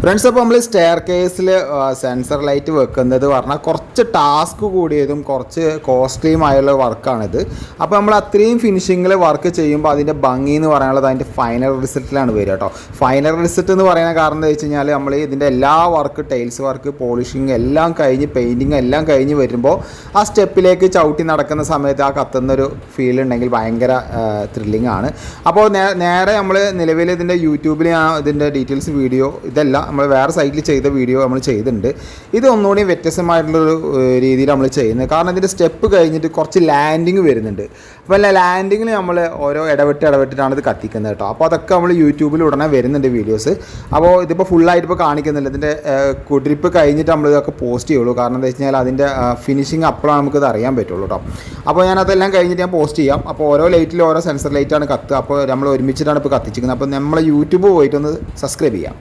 Friends, അപ്പോൾ നമ്മൾ stair കേസിൽ സെൻസർ ലൈറ്റ് വെക്കുന്നത് പറഞ്ഞാൽ കുറച്ച് ടാസ്ക് കൂടിയതും കുറച്ച് കോസ്റ്റ്ലിയുമായുള്ള വർക്കാണിത്. അപ്പോൾ നമ്മൾ അത്രയും ഫിനിഷിങ്ങിൽ വർക്ക് ചെയ്യുമ്പോൾ അതിൻ്റെ ഭംഗി എന്ന് പറയാനുള്ളത് അതിൻ്റെ ഫൈനൽ റിസൾട്ടിലാണ് വരിക കേട്ടോ. ഫൈനൽ റിസൾട്ട് എന്ന് പറയുന്ന കാരണം എന്താ വെച്ച് കഴിഞ്ഞാൽ നമ്മൾ ഇതിൻ്റെ എല്ലാ വർക്ക്, ടൈൽസ് വർക്ക്, പോളിഷിങ് എല്ലാം കഴിഞ്ഞ്, പെയിൻറ്റിങ് എല്ലാം കഴിഞ്ഞ് വരുമ്പോൾ ആ സ്റ്റെപ്പിലേക്ക് ചവിട്ടി നടക്കുന്ന സമയത്ത് ആ കത്തുന്നൊരു ഫീൽ ഉണ്ടെങ്കിൽ ഭയങ്കര ത്രില്ലിംഗ് ആണ്. അപ്പോൾ നേരെ നമ്മൾ നിലവിൽ ഇതിൻ്റെ യൂട്യൂബിൽ ഇതിൻ്റെ ഡീറ്റെയിൽസ് വീഡിയോ ഇതെല്ലാം നമ്മൾ വേറെ സൈറ്റിൽ ചെയ്ത വീഡിയോ നമ്മൾ ചെയ്തിട്ടുണ്ട്. ഇത് ഒന്നുകൂടി വ്യത്യസ്തമായിട്ടുള്ളൊരു രീതിയിൽ നമ്മൾ ചെയ്യുന്നത്. കാരണം ഇതിൻ്റെ സ്റ്റെപ്പ് കഴിഞ്ഞിട്ട് കുറച്ച് ലാൻഡിങ് വരുന്നുണ്ട്. അപ്പോൾ ലാൻഡിങ്ങിൽ നമ്മൾ ഓരോ ഇടവിട്ടിട്ടാണ് ഇത് കത്തിക്കുന്നത് കേട്ടോ. അപ്പോൾ അതൊക്കെ നമ്മൾ യൂട്യൂബിൽ ഉടനെ വരുന്നുണ്ട് വീഡിയോസ്. അപ്പോൾ ഇതിപ്പോൾ ഫുള്ളായിട്ട് ഇപ്പോൾ കാണിക്കുന്നില്ല. ഇതിൻ്റെ കുടിരിപ്പ് കഴിഞ്ഞിട്ട് നമ്മൾ ഇതൊക്കെ പോസ്റ്റ് ചെയ്യുള്ളൂ. കാരണം എന്താ വെച്ച് കഴിഞ്ഞാൽ അതിൻ്റെ ഫിനിഷിങ് അപ്പോഴാണ് നമുക്കിത് അറിയാൻ പറ്റുള്ളൂ കേട്ടോ. അപ്പോൾ ഞാനതെല്ലാം കഴിഞ്ഞിട്ട് ഞാൻ പോസ്റ്റ് ചെയ്യാം. അപ്പോൾ ഓരോ ലൈറ്റിലും ഓരോ സെൻസർ ലൈറ്റാണ് കത്തുക. അപ്പോൾ നമ്മൾ ഒരുമിച്ചിട്ടാണ് ഇപ്പോൾ കത്തിച്ചിരിക്കുന്നത്. അപ്പോൾ നമ്മളെ യൂട്യൂബ് പോയിട്ടൊന്ന് സബ്സ്ക്രൈബ് ചെയ്യാം.